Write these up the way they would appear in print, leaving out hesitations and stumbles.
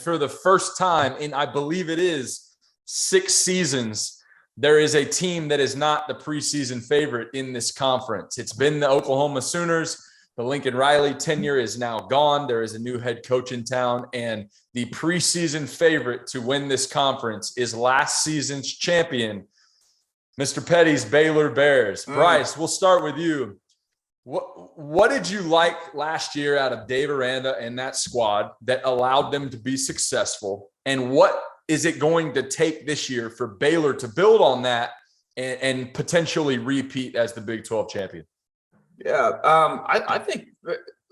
for the first time in, I believe it is 6 seasons, there is a team that is not the preseason favorite in this conference. It's been the Oklahoma Sooners. The Lincoln Riley tenure is now gone. There is a new head coach in town, and the preseason favorite to win this conference is last season's champion, Mr. Petty's Baylor Bears. Bryce, we'll start with you. What did you like last year out of Dave Aranda and that squad that allowed them to be successful? And what is it going to take this year for Baylor to build on that and potentially repeat as the Big 12 champion? Yeah, I think,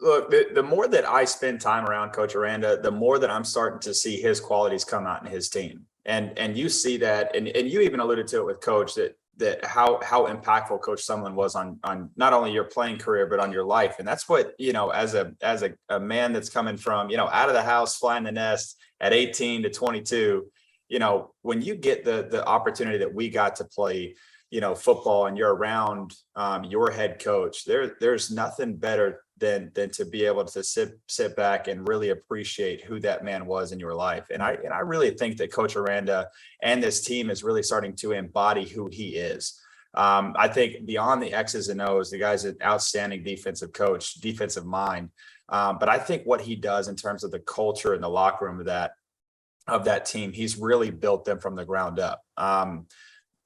look, the more that I spend time around Coach Aranda, the more that I'm starting to see his qualities come out in his team. And you see that, and you even alluded to it with Coach, that how impactful Coach Sumlin was on not only your playing career, but on your life. And that's what, as a man that's coming from, out of the house, flying the nest at 18 to 22, when you get the opportunity that we got to play, football, and you're around your head coach, there's nothing better than to be able to sit back and really appreciate who that man was in your life. And I really think that Coach Aranda and this team is really starting to embody who he is. I think beyond the X's and O's, the guy's an outstanding defensive coach, defensive mind. But I think what he does in terms of the culture and the locker room of that team, he's really built them from the ground up.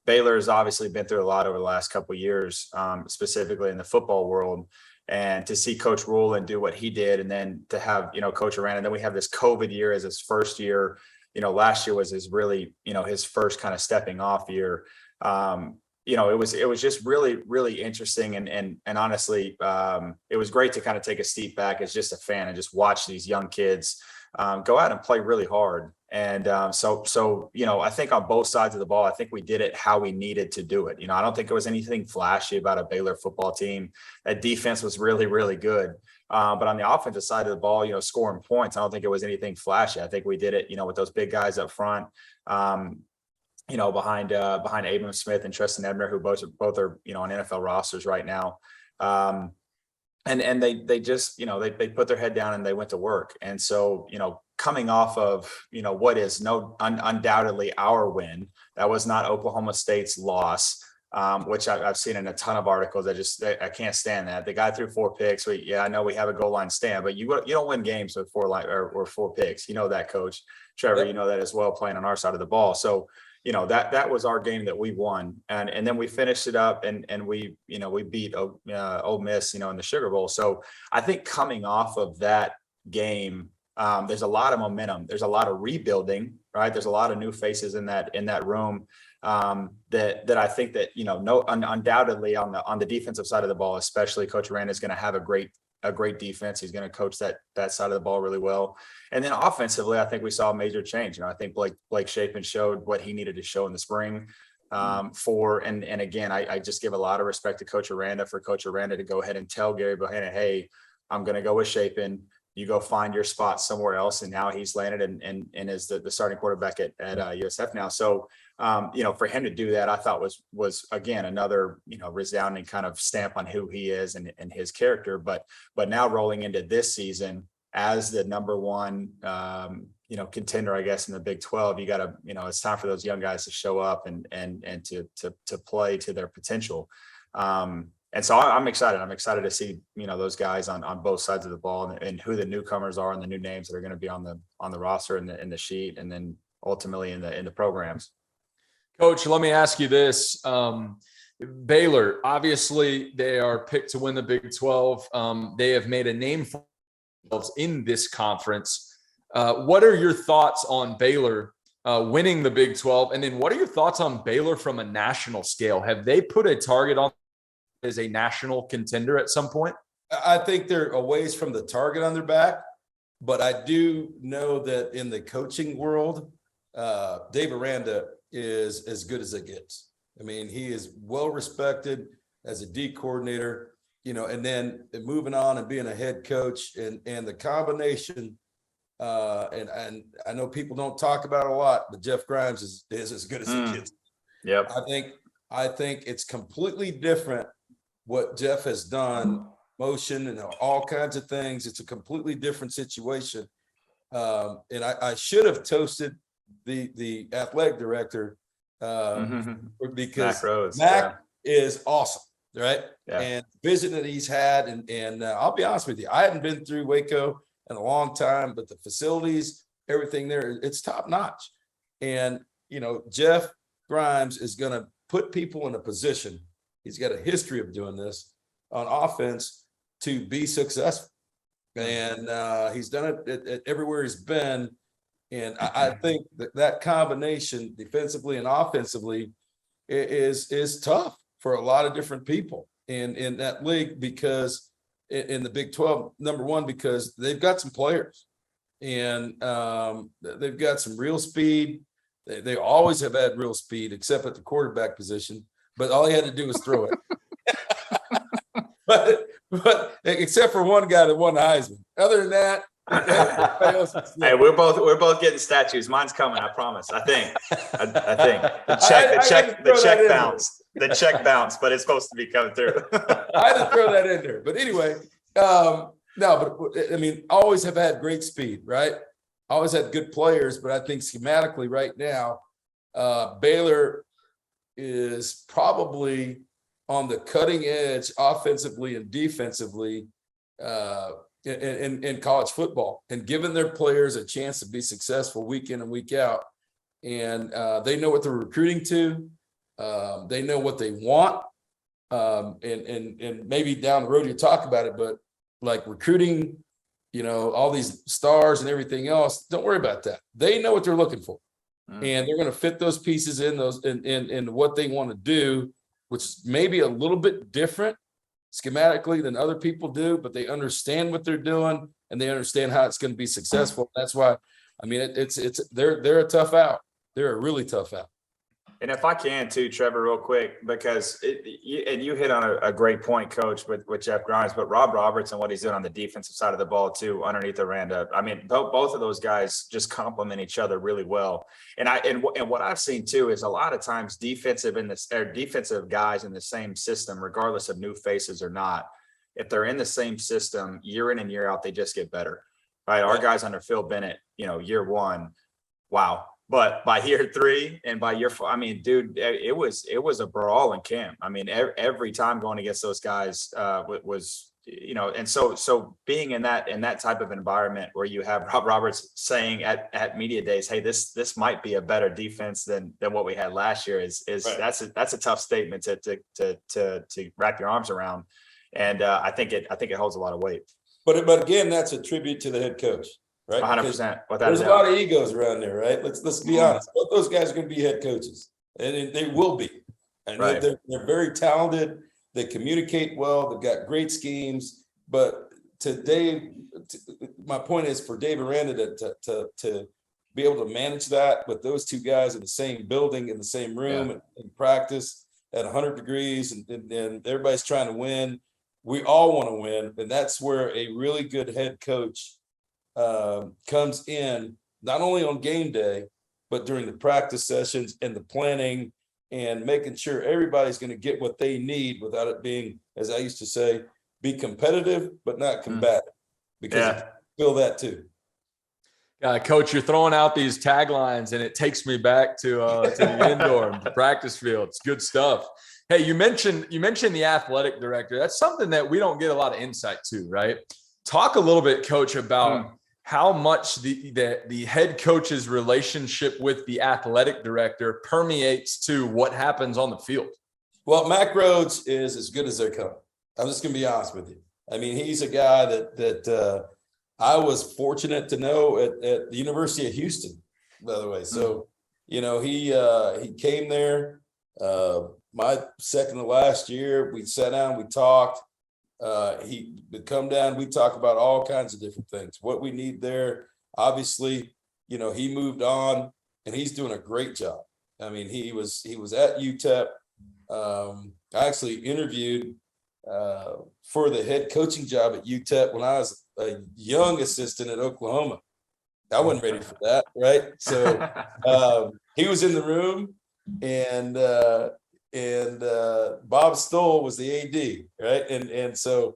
Baylor has obviously been through a lot over the last couple of years, specifically in the football world. And to see Coach Rowland do what he did, and then to have, Coach Aranda, and then we have this COVID year as his first year. Last year was his really, his first kind of stepping off year. It was just really, really interesting. And honestly, it was great to kind of take a step back as just a fan and just watch these young kids go out and play really hard. And so I think on both sides of the ball, I think we did it how we needed to do it. I don't think there was anything flashy about a Baylor football team. That defense was really, really good. But on the offensive side of the ball, scoring points, I don't think it was anything flashy. I think we did it, with those big guys up front, behind Abram Smith and Tristan Ebner, who both are, on NFL rosters right now. And they just, they put their head down and they went to work. And so, coming off of, what is undoubtedly our win, that was not Oklahoma State's loss, which I've seen in a ton of articles. I can't stand that. The guy threw 4 picks. I know we have a goal line stand, but you don't win games with 4 picks. You know that, Coach Trevor. Yep. You know that as well, playing on our side of the ball. So, that was our game that we won. And then we finished it up and we beat Ole Miss, in the Sugar Bowl. So I think coming off of that game, there's a lot of momentum. There's a lot of rebuilding, right? There's a lot of new faces in that room that I think that, undoubtedly on the defensive side of the ball, especially Coach Aranda is going to have a great defense. He's going to coach that side of the ball really well. And then offensively, I think we saw a major change. I think Blake Shapen showed what he needed to show in the spring. And again, I just give a lot of respect to Coach Aranda for Coach Aranda to go ahead and tell Gary Bohannon, hey, I'm going to go with Shapen. You go find your spot somewhere else. And now he's landed and is the starting quarterback at USF now. So, for him to do that, I thought was again, another, resounding kind of stamp on who he is and his character. But now rolling into this season as the number one, contender, I guess, in the Big 12, you got to, it's time for those young guys to show up and to play to their potential. And so I'm excited. I'm excited to see, those guys on both sides of the ball and who the newcomers are and the new names that are going to be on the roster and in the sheet, and then ultimately in the programs. Coach, let me ask you this. Baylor, obviously they are picked to win the Big 12. They have made a name for themselves in this conference. What are your thoughts on Baylor winning the Big 12? And then what are your thoughts on Baylor from a national scale? Have they put a target on as a national contender at some point? I think they're a ways from the target on their back, but I do know that in the coaching world, Dave Aranda is as good as it gets. I mean, he is well respected as a D coordinator, and then moving on and being a head coach and the combination. And I know people don't talk about it a lot, but Jeff Grimes is as good as it gets. Yep. I think it's completely different what Jeff has done, motion and all kinds of things. It's a completely different situation. And I should have toasted the athletic director because Mac Rose, Mac is awesome, right? Yeah. And the vision that he's had, and I'll be honest with you, I hadn't been through Waco in a long time, but the facilities, everything there, it's top notch. And Jeff Grimes is going to put people in a position. He's got a history of doing this on offense to be successful. And he's done it at everywhere he's been. And I think that combination defensively and offensively is tough for a lot of different people in that league, because in the Big 12, number one, because they've got some players and they've got some real speed. They always have had real speed, except at the quarterback position, but all he had to do was throw it. But except for one guy that won the Heisman. Other than that, hey, we're both getting statues. Mine's coming, I promise. I think the check bounced, but it's supposed to be coming through. I had to throw that in there. But anyway, no, but I mean, always have had great speed, right? Always had good players, but I think schematically right now, Baylor is probably on the cutting edge offensively and defensively in college football, and giving their players a chance to be successful week in and week out. And they know what they're recruiting to. They know what they want. And maybe down the road you talk about it, but like recruiting, all these stars and everything else, don't worry about that. They know what they're looking for. And they're going to fit those pieces in what they want to do, which may be a little bit different schematically than other people do, but they understand what they're doing and they understand how it's going to be successful. That's why, I mean, they're a tough out. They're a really tough out. And if I can too, Trevor, real quick, because you hit on a great point, Coach, with Jeff Grimes, but Rob Roberts and what he's doing on the defensive side of the ball too, underneath Aranda. I mean, both of those guys just complement each other really well. And what I've seen too is a lot of times defensive guys in the same system, regardless of new faces or not, if they're in the same system year in and year out, they just get better. Right? Our guys under Phil Bennett, year one, wow. But by year three and by year four, I mean, dude, it was a brawl in camp. I mean, every time going against those guys was, and so being in that type of environment where you have Rob Roberts saying at media days, hey, this might be a better defense than what we had last year is right. That's a tough statement to wrap your arms around, and I think it holds a lot of weight. But again, that's a tribute to the head coach. Right, 100%. There's a lot of egos around there, right? Let's be honest. Both those guys are going to be head coaches, and they will be. And right. they're very talented. They communicate well. They've got great schemes. But my point is for Dave Aranda to be able to manage that with those two guys in the same building, in the same room, and practice at 100 degrees, and everybody's trying to win. We all want to win, and that's where a really good head coach comes in, not only on game day, but during the practice sessions and the planning and making sure everybody's going to get what they need without it being, as I used to say, be competitive, but not combative, because I feel that too. Coach, you're throwing out these taglines and it takes me back to the indoor, the practice field. It's good stuff. Hey, you mentioned the athletic director. That's something that we don't get a lot of insight to, right? Talk a little bit, Coach, about how much the head coach's relationship with the athletic director permeates to what happens on the field. Well, Mac Rhodes is as good as they come. I'm just going to be honest with you. I mean, he's a guy that I was fortunate to know at the University of Houston, by the way. So, he came there my second to last year. We sat down, we talked. He would come down. We talk about all kinds of different things, what we need there. Obviously, he moved on and he's doing a great job. I mean, he was at UTEP. I actually interviewed for the head coaching job at UTEP when I was a young assistant at Oklahoma. I wasn't ready for that, right? So he was in the room, and Bob Stoll was the AD, right? And so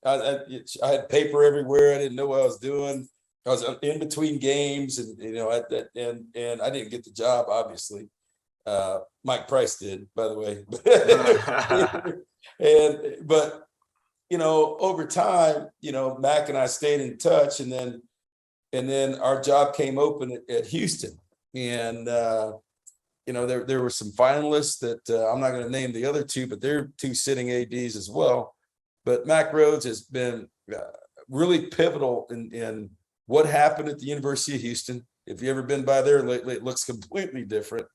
I had paper everywhere. I didn't know what I was doing. I was in between games, and and I didn't get the job, obviously. Mike Price did, by the way. But over time, Mac and I stayed in touch, and then our job came open at Houston, and there were some finalists that I'm not going to name the other two, but they're two sitting ADs as well. But Mac Rhodes has been really pivotal in what happened at the University of Houston. If you've ever been by there lately, it looks completely different.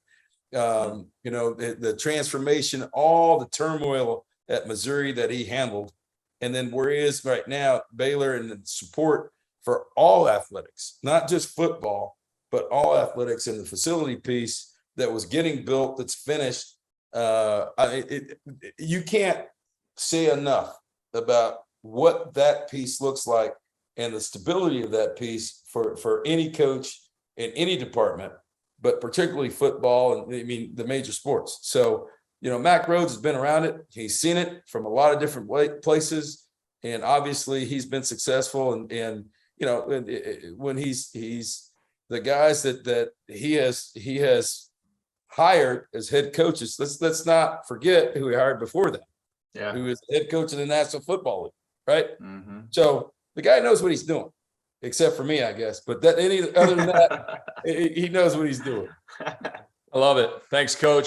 The transformation, all the turmoil at Missouri that he handled, and then where he is right now, Baylor, and the support for all athletics, not just football, but all athletics, and the facility piece that was getting built, that's finished. You can't say enough about what that piece looks like and the stability of that piece for any coach in any department, but particularly football and the major sports. So, Mac Rhodes has been around it. He's seen it from a lot of different places, and obviously he's been successful. And when he's the guys that he has hired as head coaches, let's not forget who he hired before that. Yeah. Who is head coach in the National Football League, right? Mm-hmm. So the guy knows what he's doing, except for me, I guess. But other than that, he knows what he's doing. I love it. Thanks, Coach.